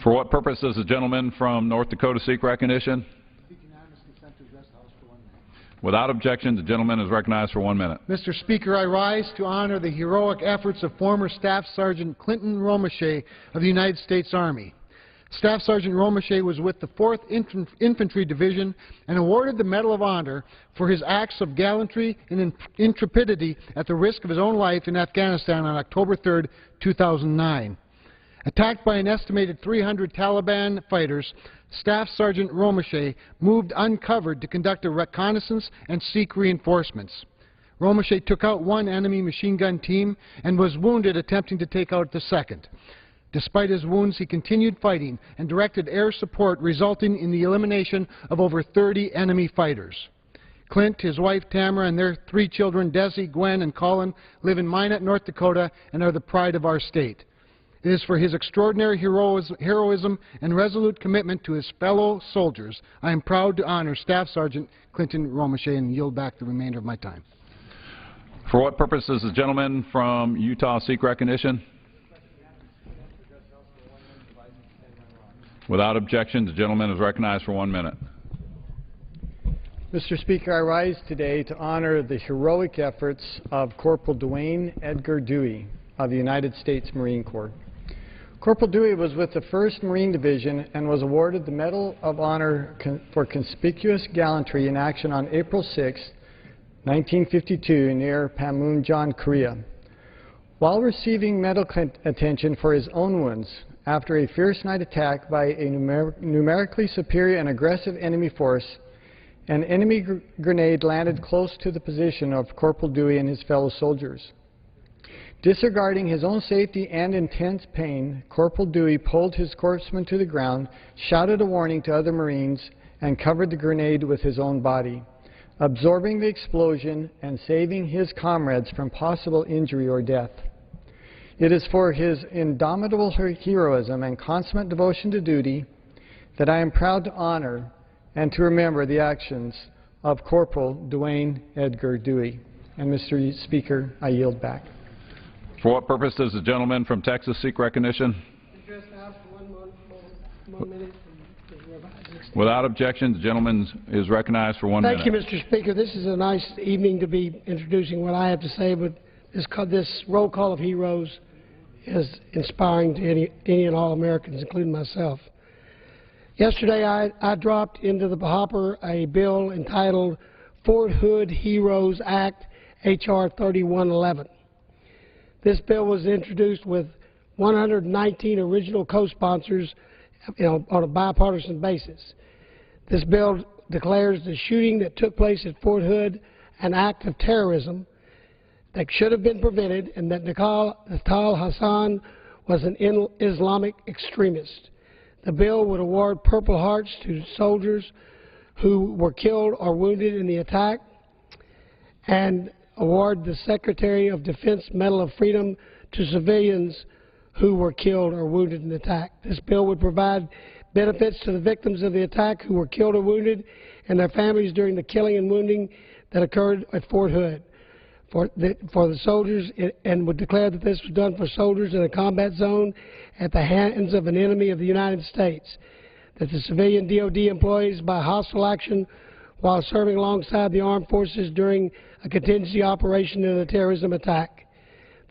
For what purpose does the gentleman from North Dakota seek recognition? Seek unanimous consent to address the House for 1 minute. Without objection, the gentleman is recognized for 1 minute. Mr. Speaker, I rise to honor the heroic efforts of former Staff Sergeant Clinton Romeshay of the United States Army. Staff Sergeant Romeshay was with the 4th Infantry Division and awarded the Medal of Honor for his acts of gallantry and intrepidity at the risk of his own life in Afghanistan on October 3, 2009. Attacked by an estimated 300 Taliban fighters, Staff Sergeant Romeshay moved uncovered to conduct a reconnaissance and seek reinforcements. Romesha took out one enemy machine gun team and was wounded attempting to take out the second. Despite his wounds, he continued fighting and directed air support, resulting in the elimination of over 30 enemy fighters. Clint, his wife Tamara, and their 3 children, Desi, Gwen, and Colin, live in Minot, North Dakota, and are the pride of our state. It is for his extraordinary heroism and resolute commitment to his fellow soldiers I am proud to honor Staff Sergeant Clinton Romesha and yield back the remainder of my time. For what purpose does the gentleman from Utah seek recognition? Without objection, the gentleman is recognized for 1 minute. Mr. Speaker, I rise today to honor the heroic efforts of Corporal Dwayne Edgar Dewey of the United States Marine Corps. Corporal Dewey was with the 1st Marine Division and was awarded the Medal of Honor for conspicuous gallantry in action on April 6, 1952, near Panmunjom, Korea. While receiving medical attention for his own wounds after a fierce night attack by a numerically superior and aggressive enemy force, an enemy grenade landed close to the position of Corporal Dewey and his fellow soldiers. Disregarding his own safety and intense pain, Corporal Dewey pulled his corpsman to the ground, shouted a warning to other Marines, and covered the grenade with his own body, absorbing the explosion and saving his comrades from possible injury or death. It is for his indomitable heroism and consummate devotion to duty that I am proud to honor and to remember the actions of Corporal Dwayne Edgar Dewey. And Mr. Speaker, I yield back. For what purpose does the gentleman from Texas seek recognition? Without objection, the gentleman is recognized for 1 minute. Thank you, Mr. Speaker. This is a nice evening to be introducing what I have to say, but this roll call of heroes is inspiring to any and all Americans, including myself. Yesterday, I dropped into the hopper a bill entitled Fort Hood Heroes Act, H.R. 3111. This bill was introduced with 119 original co-sponsors on a bipartisan basis. This bill declares the shooting that took place at Fort Hood an act of terrorism that should have been prevented, and that Natal Hassan was an Islamic extremist. The bill would award Purple Hearts to soldiers who were killed or wounded in the attack, and award the Secretary of Defense Medal of Freedom to civilians who were killed or wounded in the attack. This bill would provide benefits to the victims of the attack who were killed or wounded and their families during the killing and wounding that occurred at Fort Hood for the soldiers, and would declare that this was done for soldiers in a combat zone at the hands of an enemy of the United States, that the civilian DOD employees by hostile action while serving alongside the armed forces during a contingency operation in a terrorism attack.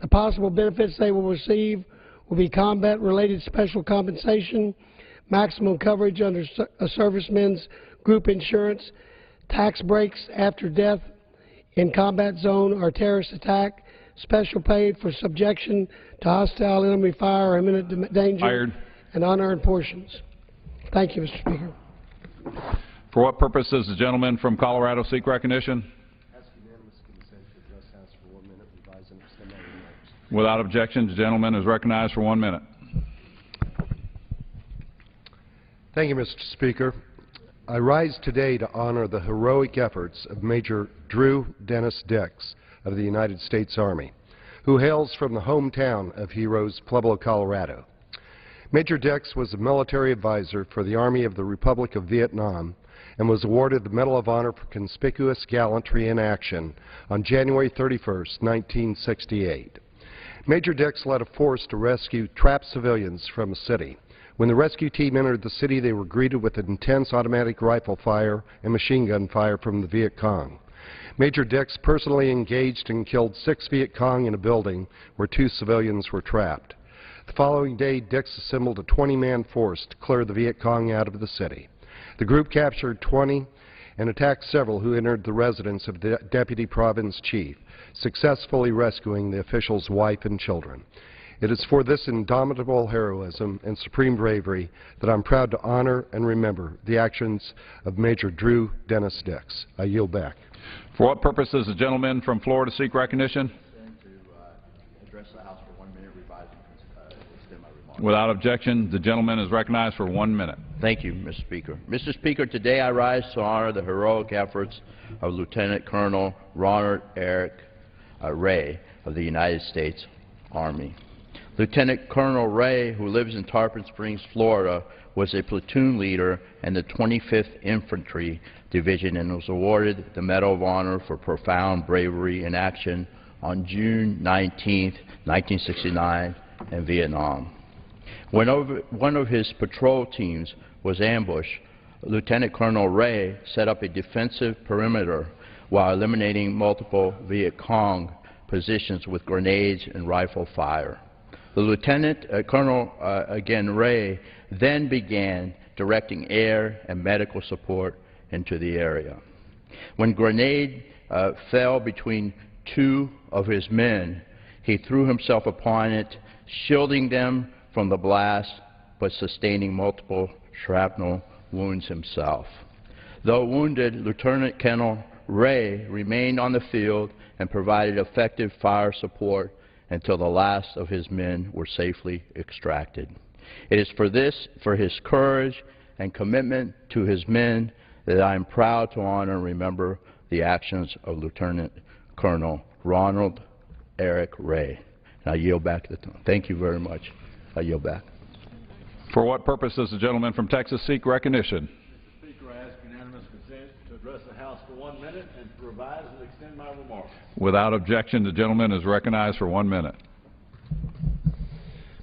The possible benefits they will receive will be combat-related special compensation, maximum coverage under a serviceman's group insurance, tax breaks after death in combat zone or terrorist attack, special pay for subjection to hostile enemy fire or imminent danger, and unearned portions. Thank you, Mr. Speaker. For what purpose does the gentleman from Colorado seek recognition? Without objection, the gentleman is recognized for 1 minute. Thank you, Mr. Speaker. I rise today to honor the heroic efforts of Major Drew Dennis Dix of the United States Army, who hails from the hometown of heroes, Pueblo, Colorado. Major Dix was a military advisor for the Army of the Republic of Vietnam and was awarded the Medal of Honor for conspicuous gallantry in action on January 31, 1968. Major Dix led a force to rescue trapped civilians from a city. When the rescue team entered the city, they were greeted with intense automatic rifle fire and machine gun fire from the Viet Cong. Major Dix personally engaged and killed 6 Viet Cong in a building where 2 civilians were trapped. The following day, Dix assembled a 20-man force to clear the Viet Cong out of the city. The group captured 20 and attacked several who entered the residence of the deputy province chief, successfully rescuing the official's wife and children. It is for this indomitable heroism and supreme bravery that I'm proud to honor and remember the actions of Major Drew Dennis Dix. I yield back. For what purpose does the gentleman from Florida seek recognition? Address the House for 1 minute, revise and extend my remarks. Without objection, the gentleman is recognized for 1 minute. Thank you, Mr. Speaker. Mr. Speaker, today I rise to honor the heroic efforts of Lieutenant Colonel Ronald Eric Ray of the United States Army. Lieutenant Colonel Ray, who lives in Tarpon Springs, Florida, was a platoon leader in the 25th Infantry Division and was awarded the Medal of Honor for profound bravery in action on June 19, 1969 in Vietnam. When one of his patrol teams was ambushed, Lieutenant Colonel Ray set up a defensive perimeter while eliminating multiple Viet Cong positions with grenades and rifle fire. The Lieutenant Colonel Ray then began directing air and medical support into the area. When grenade fell between two of his men, he threw himself upon it, shielding them from the blast, but sustaining multiple shrapnel wounds himself. Though wounded, Lieutenant Colonel Ray remained on the field and provided effective fire support until the last of his men were safely extracted. It is for his courage and commitment to his men that I am proud to honor and remember the actions of Lieutenant Colonel Ronald Eric Ray. And I yield back the time. Thank you very much. I yield back. For what purpose does the gentleman from Texas seek recognition? Mr. Speaker, I ask unanimous consent to address the House for 1 minute and to revise and extend my remarks. Without objection, the gentleman is recognized for 1 minute.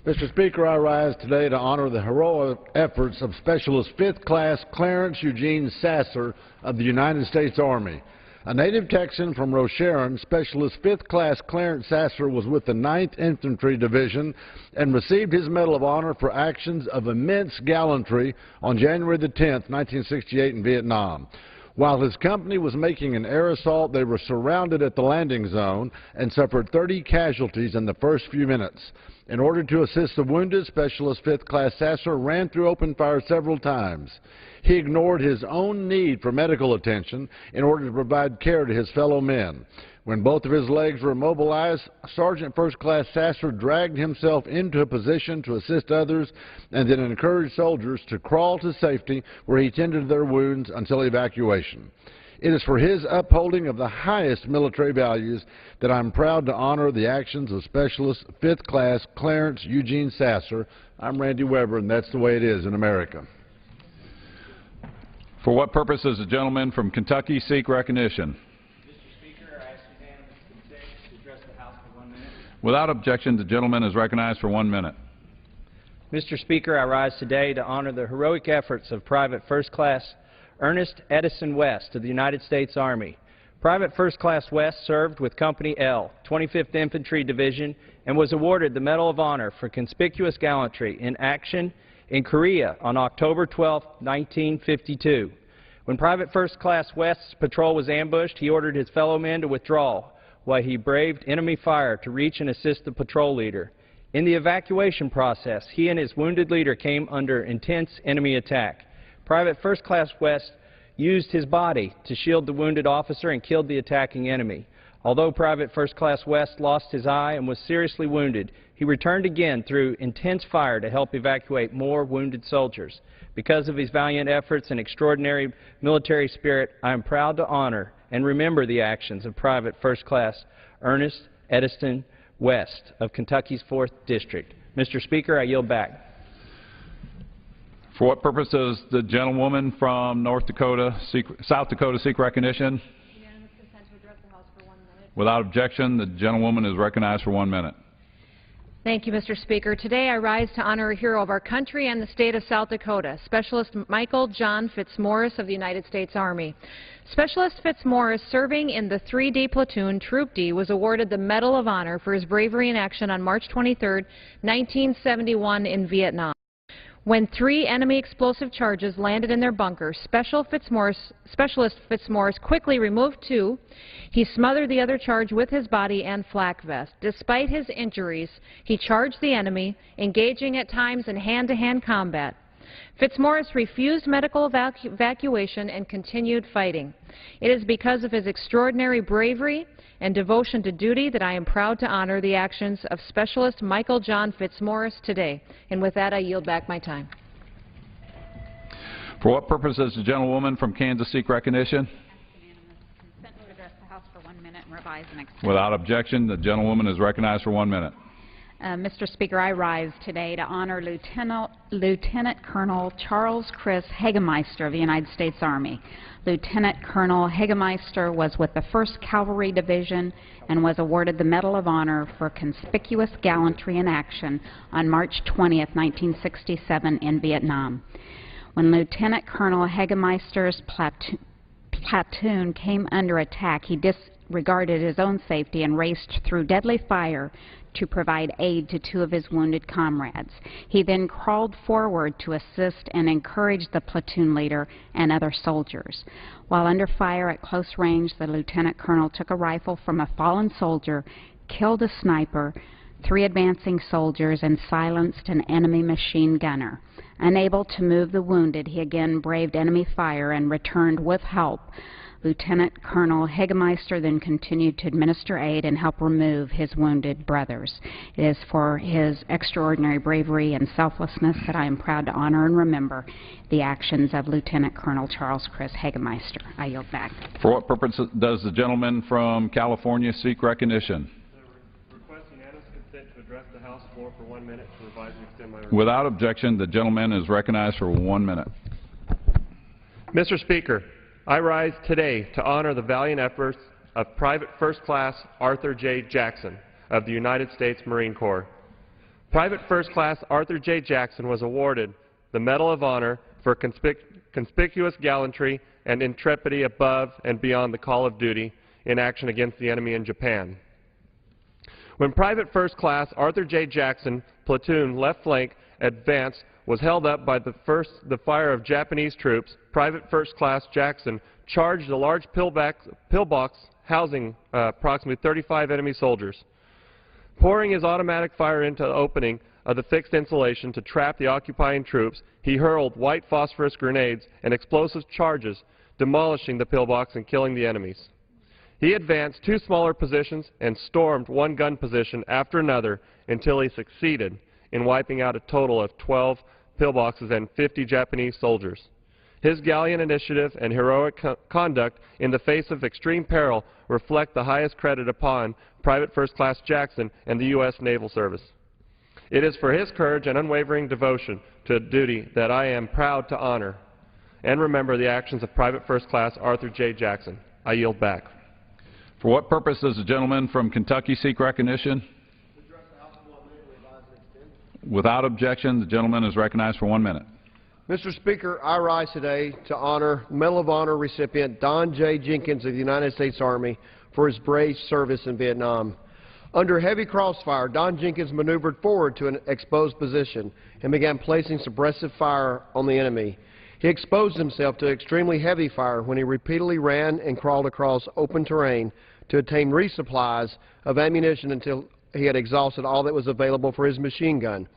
Mr. Speaker, I rise today to honor the heroic efforts of Specialist 5th Class Clarence Eugene Sasser of the United States Army. A native Texan from Rocheron, Specialist 5th Class Clarence Sasser was with the 9th Infantry Division and received his Medal of Honor for actions of immense gallantry on January the 10th, 1968 in Vietnam. While his company was making an air assault, they were surrounded at the landing zone and suffered 30 casualties in the first few minutes. In order to assist the wounded, Specialist 5th Class Sasser ran through open fire several times. He ignored his own need for medical attention in order to provide care to his fellow men. When both of his legs were immobilized, Sergeant 1st Class Sasser dragged himself into a position to assist others and then encouraged soldiers to crawl to safety where he tended to their wounds until evacuation. It is for his upholding of the highest military values that I'm proud to honor the actions of Specialist 5th Class Clarence Eugene Sasser. I'm Randy Weber, and that's the way it is in America. For what purpose does the gentleman from Kentucky seek recognition? Mr. Speaker, I ask unanimous consent to address the House for 1 minute. Without objection, the gentleman is recognized for 1 minute. Mr. Speaker, I rise today to honor the heroic efforts of Private First Class Ernest Edison West of the United States Army. Private First Class West served with Company L, 25th Infantry Division, and was awarded the Medal of Honor for conspicuous gallantry in action in Korea on October 12, 1952. When Private First Class West's patrol was ambushed, he ordered his fellow men to withdraw while he braved enemy fire to reach and assist the patrol leader. In the evacuation process, he and his wounded leader came under intense enemy attack. Private First Class West used his body to shield the wounded officer and killed the attacking enemy. Although Private First Class West lost his eye and was seriously wounded, he returned again through intense fire to help evacuate more wounded soldiers. Because of his valiant efforts and extraordinary military spirit, I am proud to honor and remember the actions of Private First Class Ernest Edison West of Kentucky's 4th District. Mr. Speaker, I yield back. For what purpose does the gentlewoman from South Dakota seek recognition? Unanimous consent to address the House for 1 minute. Without objection, the gentlewoman is recognized for 1 minute. Thank you, Mr. Speaker. Today I rise to honor a hero of our country and the state of South Dakota, Specialist Michael John Fitzmaurice of the United States Army. Specialist Fitzmaurice, serving in the 3D Platoon, Troop D, was awarded the Medal of Honor for his bravery in action on March 23, 1971 in Vietnam. When 3 enemy explosive charges landed in their bunker, Specialist Fitzmaurice quickly removed 2. He smothered the other charge with his body and flak vest. Despite his injuries, he charged the enemy, engaging at times in hand-to-hand combat. Fitzmaurice refused medical evacuation and continued fighting. It is because of his extraordinary bravery and devotion to duty that I am proud to honor the actions of Specialist Michael John Fitzmaurice today. And with that, I yield back my time. For what purpose does the gentlewoman from Kansas seek recognition? Consent to address the House for 1 minute and revise and extend. Without objection, the gentlewoman is recognized for 1 minute. Mr. Speaker, I rise today to honor Lieutenant Colonel Charles Chris Hagemeister of the United States Army. Lieutenant Colonel Hagemeister was with the 1st Cavalry Division and was awarded the Medal of Honor for conspicuous gallantry in action on March 20th, 1967 in Vietnam. When Lieutenant Colonel Hagemeister's platoon came under attack, he disregarded his own safety and raced through deadly fire to provide aid to 2 of his wounded comrades. He then crawled forward to assist and encourage the platoon leader and other soldiers. While under fire at close range, the lieutenant colonel took a rifle from a fallen soldier, killed a sniper, 3 advancing soldiers, and silenced an enemy machine gunner. Unable to move the wounded, he again braved enemy fire and returned with help. Lieutenant Colonel Hagemeister then continued to administer aid and help remove his wounded brothers. It is for his extraordinary bravery and selflessness that I am proud to honor and remember the actions of Lieutenant Colonel Charles Chris Hagemeister. I yield back. For what purpose does the gentleman from California seek recognition? Request unanimous consent to address the House floor for 1 minute to revise and extend my remarks. Without objection, the gentleman is recognized for 1 minute. Mr. Speaker, I rise today to honor the valiant efforts of Private First Class Arthur J. Jackson of the United States Marine Corps. Private First Class Arthur J. Jackson was awarded the Medal of Honor for conspicuous gallantry and intrepidity above and beyond the call of duty in action against the enemy in Japan. When Private First Class Arthur J. Jackson platoon left flank advance was held up by the fire of Japanese troops, Private First Class Jackson charged a large pillbox housing approximately 35 enemy soldiers. Pouring his automatic fire into the opening of the fixed insulation to trap the occupying troops, he hurled white phosphorus grenades and explosive charges, demolishing the pillbox and killing the enemies. He advanced 2 smaller positions and stormed 1 gun position after another until he succeeded in wiping out a total of 12 pillboxes and 50 Japanese soldiers. His gallant initiative and heroic conduct in the face of extreme peril reflect the highest credit upon Private First Class Jackson and the U.S. Naval Service. It is for his courage and unwavering devotion to duty that I am proud to honor and remember the actions of Private First Class Arthur J. Jackson. I yield back. For what purpose does the gentleman from Kentucky seek recognition? Without objection, the gentleman is recognized for 1 minute. Mr. Speaker, I rise today to honor Medal of Honor recipient Don J. Jenkins of the United States Army for his brave service in Vietnam. Under heavy crossfire, Don Jenkins maneuvered forward to an exposed position and began placing suppressive fire on the enemy. He exposed himself to extremely heavy fire when he repeatedly ran and crawled across open terrain to obtain resupplies of ammunition until he had exhausted all that was available for his machine gun.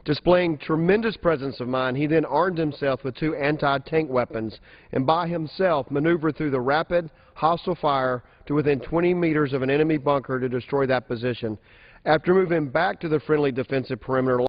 Displaying tremendous presence of mind, he then armed himself with 2 anti-tank weapons and by himself maneuvered through the rapid, hostile fire to within 20 meters of an enemy bunker to destroy that position. After moving back to the friendly defensive perimeter